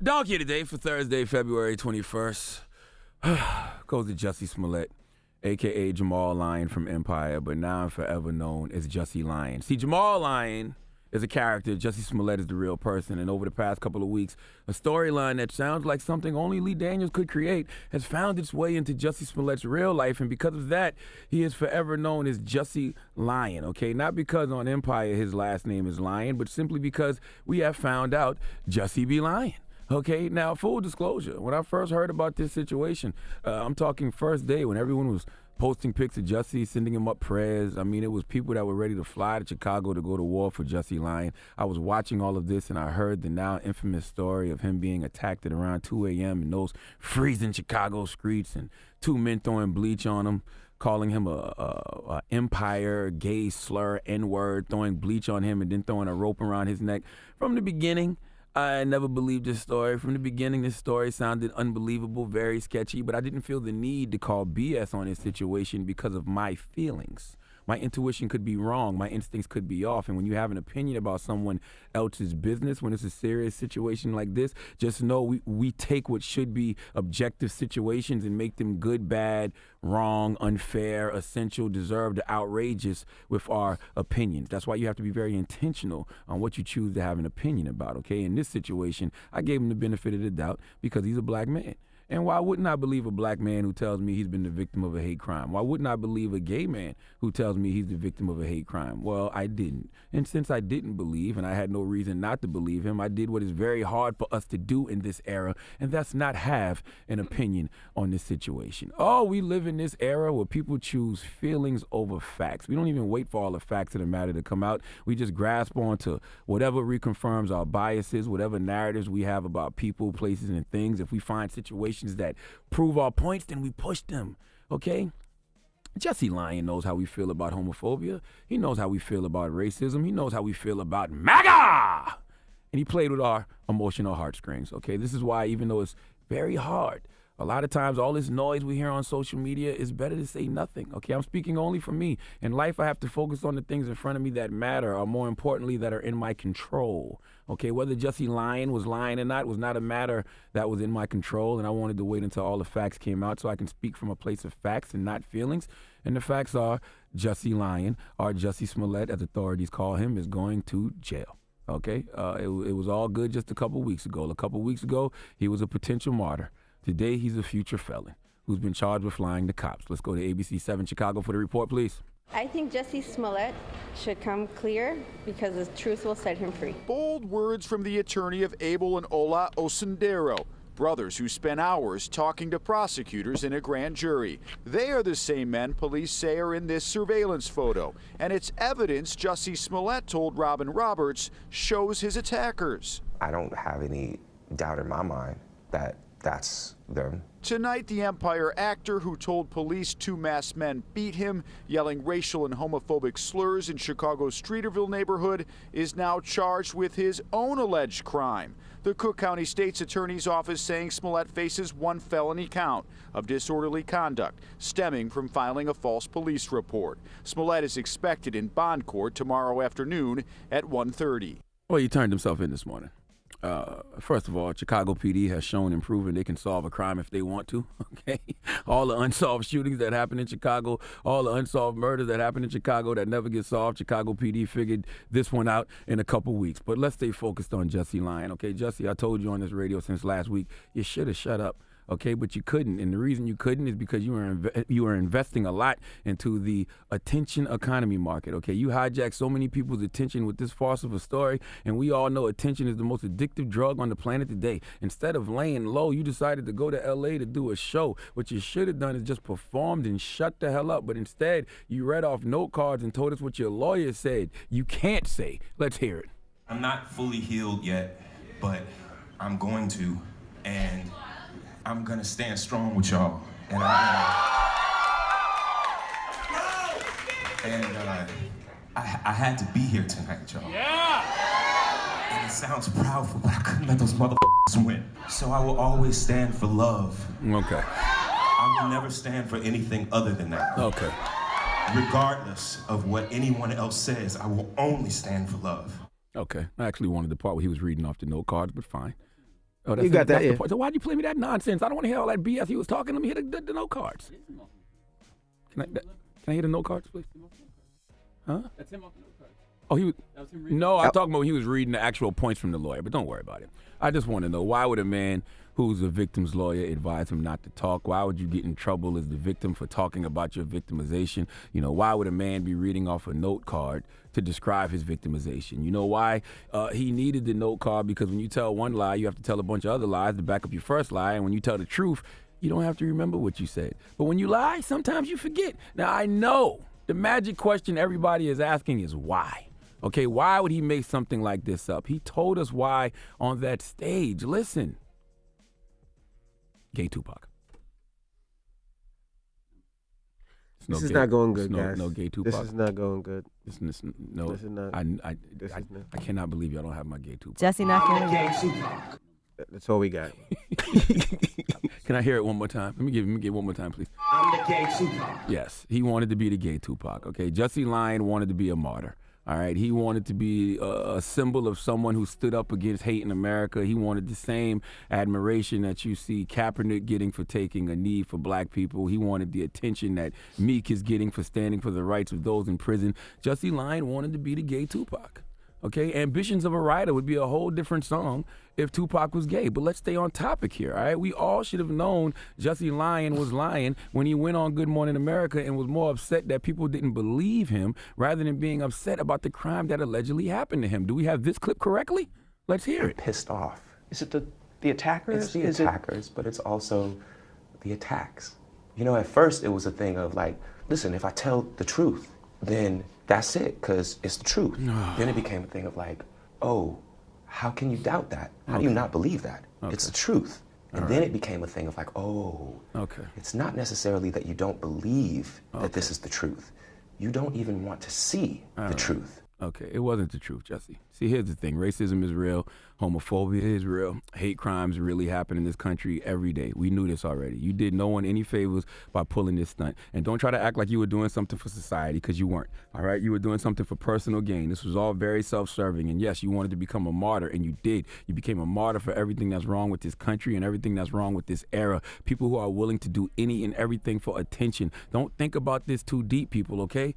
Donkey today for Thursday, February 21st. Goes to Jussie Smollett, a.k.a. Jamal Lion from Empire, but now I'm forever known as Jussie Lion. See, Jamal Lion is a character. Jussie Smollett is the real person. And over the past couple of weeks, a storyline that sounds like something only Lee Daniels could create has found its way into Jussie Smollett's real life. And because of that, he is forever known as Jussie Lion, okay? Not because on Empire his last name is Lion, but simply because we have found out Jussie be lying. Okay, now full disclosure, when I first heard about this situation, I'm talking first day when everyone was posting pics of Jussie, sending him up prayers. I mean, it was people that were ready to fly to Chicago to go to war for Jussie Lion. I was watching all of this and I heard the now infamous story of him being attacked at around 2 a.m. in those freezing Chicago streets and two men throwing bleach on him, calling him a empire, gay slur, N-word, throwing bleach on him and then throwing a rope around his neck. From the beginning, I never believed this story. From the beginning, this story sounded unbelievable, very sketchy, but I didn't feel the need to call BS on this situation because of my feelings. My intuition could be wrong. My instincts could be off. And when you have an opinion about someone else's business, when it's a serious situation like this, just know we take what should be objective situations and make them good, bad, wrong, unfair, essential, deserved, outrageous with our opinions. That's why you have to be very intentional on what you choose to have an opinion about, okay? In this situation, I gave him the benefit of the doubt because he's a black man. And why wouldn't I believe a black man who tells me he's been the victim of a hate crime? Why wouldn't I believe a gay man who tells me he's the victim of a hate crime? Well, I didn't. And since I didn't believe, and I had no reason not to believe him, I did what is very hard for us to do in this era, and that's not have an opinion on this situation. Oh, we live in this era where people choose feelings over facts. We don't even wait for all the facts of the matter to come out. We just grasp onto whatever reconfirms our biases, whatever narratives we have about people, places, and things. If we find situations that prove our points, then we push them, okay? Jussie Lion knows how we feel about homophobia. He knows how we feel about racism. He knows how we feel about MAGA! And he played with our emotional heartstrings, okay? This is why, even though it's very hard, a lot of times all this noise we hear on social media is better to say nothing, okay? I'm speaking only for me. In life, I have to focus on the things in front of me that matter, or more importantly, that are in my control, okay? Whether Jussie Lion was lying or not was not a matter that was in my control, and I wanted to wait until all the facts came out so I can speak from a place of facts and not feelings. And the facts are Jussie Lion, or Jussie Smollett, as authorities call him, is going to jail. Okay? It was all good just a couple weeks ago. A couple weeks ago, he was a potential martyr. Today, he's a future felon who's been charged with flying the cops. Let's go to ABC 7 Chicago for the report, please. I think Jussie Smollett should come clear because the truth will set him free. Bold words from the attorney of Abel and Ola Osundero, brothers who spent hours talking to prosecutors in a grand jury. They are the same men police say are in this surveillance photo, and it's evidence Jussie Smollett told Robin Roberts shows his attackers. I don't have any doubt in my mind that that's them. Tonight, the Empire actor who told police two masked men beat him, yelling racial and homophobic slurs in Chicago's Streeterville neighborhood, is now charged with his own alleged crime. The Cook County State's Attorney's Office saying Smollett faces one felony count of disorderly conduct stemming from filing a false police report. Smollett is expected in bond court tomorrow afternoon at 1:30. Well, he turned himself in this morning. First of all, Chicago PD has shown and proven they can solve a crime if they want to, okay? All the unsolved shootings that happen in Chicago, all the unsolved murders that happen in Chicago that never get solved, Chicago PD figured this one out in a couple weeks. But let's stay focused on Jussie Lion, okay? Jussie, I told you on this radio since last week, you should have shut up. Okay, but you couldn't, and the reason you couldn't is because you were investing a lot into the attention economy market. Okay, you hijacked so many people's attention with this farce of a story, and we all know attention is the most addictive drug on the planet today. Instead of laying low, you decided to go to LA to do a show. What you should have done is just performed and shut the hell up. But instead, you read off note cards and told us what your lawyer said you can't say. Let's hear it. I'm not fully healed yet, but I'm going to, and I'm gonna stand strong with y'all, and I had to be here tonight, y'all. Yeah. And it sounds proudful, but I couldn't let those motherfuckers win. So I will always stand for love. Okay. I will never stand for anything other than that. Okay. Regardless of what anyone else says, I will only stand for love. Okay. I actually wanted the part where he was reading off the note cards, but fine. Oh, You got that, that's yeah. the part. So why'd you play me that nonsense? I don't want to hear all that BS he was talking. Let me hear the note cards. Can I hear the note cards, please? Huh? That's him off the note card. Oh, he was. That was him reading. No, I'm talking about when he was reading the actual points from the lawyer, but don't worry about it. I just want to know, why would a man who's a victim's lawyer advise him not to talk? Why would you get in trouble as the victim for talking about your victimization? You know, why would a man be reading off a note card to describe his victimization? You know why? He needed the note card because when you tell one lie, you have to tell a bunch of other lies to back up your first lie. And when you tell the truth, you don't have to remember what you said. But when you lie, sometimes you forget. Now, I know the magic question everybody is asking is why? Okay, why would he make something like this up? He told us why on that stage. Listen. Gay Tupac. This is not going good, guys. No gay Tupac. This is not going good. This is not. I cannot believe y'all don't have my gay Tupac. Jussie not feeling it. That's all we got. Can I hear it one more time? Let me give it one more time, please. I'm the gay Tupac. Yes, he wanted to be the gay Tupac. Okay, Jussie Lion wanted to be a martyr. All right, he wanted to be a symbol of someone who stood up against hate in America. He wanted the same admiration that you see Kaepernick getting for taking a knee for black people. He wanted the attention that Meek is getting for standing for the rights of those in prison. Jussie Lion wanted to be the gay Tupac. Okay, Ambitions of a Writer would be a whole different song if Tupac was gay. But let's stay on topic here, all right? We all should have known Jussie Lion was lying when he went on Good Morning America and was more upset that people didn't believe him rather than being upset about the crime that allegedly happened to him. Do we have this clip correctly? Let's hear it. Pissed off. Is it the attackers? It's the attackers, but it's also the attacks. You know, at first it was a thing of like, listen, if I tell the truth, then that's it, because it's the truth. Then it became a thing of like, oh, how can you doubt that? How do you not believe that? It's the truth. And then it became a thing of like, oh, it's not necessarily that you don't believe that this is the truth. You don't even want to see the truth. Okay, it wasn't the truth, Jussie. See, here's the thing. Racism is real. Homophobia is real. Hate crimes really happen in this country every day. We knew this already. You did no one any favors by pulling this stunt. And don't try to act like you were doing something for society, because you weren't, all right? You were doing something for personal gain. This was all very self-serving. And yes, you wanted to become a martyr, and you did. You became a martyr for everything that's wrong with this country and everything that's wrong with this era. People who are willing to do any and everything for attention. Don't think about this too deep, people, okay?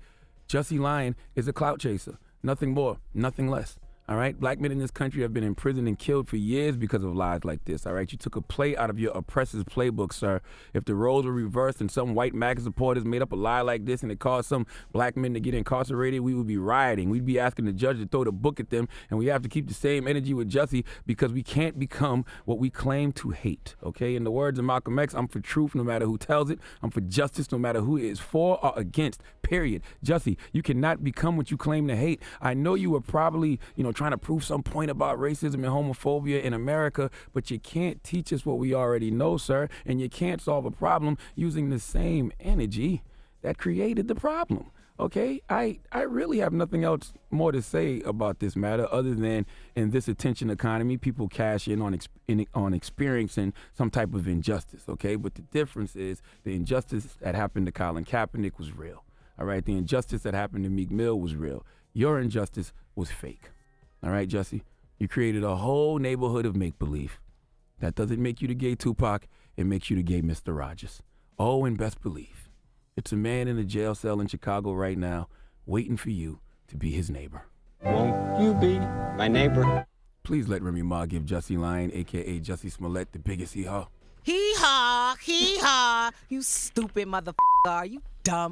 Jussie Lion is a clout chaser. Nothing more, nothing less. All right, black men in this country have been imprisoned and killed for years because of lies like this. All right, you took a play out of your oppressor's playbook, sir. If the roles were reversed and some white MAGA supporters made up a lie like this and it caused some black men to get incarcerated, we would be rioting. We'd be asking the judge to throw the book at them, and we have to keep the same energy with Jussie because we can't become what we claim to hate. Okay, in the words of Malcolm X, I'm for truth no matter who tells it. I'm for justice no matter who it is for or against. Period. Jussie, you cannot become what you claim to hate. I know you were probably, trying to prove some point about racism and homophobia in America, but you can't teach us what we already know, sir, and you can't solve a problem using the same energy that created the problem. Okay, I really have nothing else more to say about this matter other than in this attention economy, people cash in on experiencing some type of injustice, okay? But the difference is the injustice that happened to Colin Kaepernick was real, all right? The injustice that happened to Meek Mill was real. Your injustice was fake, all right, Jussie? You created a whole neighborhood of make-believe. That doesn't make you the gay Tupac, it makes you the gay Mr. Rogers. Oh, and best believe, it's a man in a jail cell in Chicago right now waiting for you to be his neighbor. Won't you be my neighbor? Please let Remy Ma give Jussie Lion, a.k.a. Jussie Smollett, the biggest hee-haw. Hee-haw, hee-haw. You stupid motherfucker. You dumb.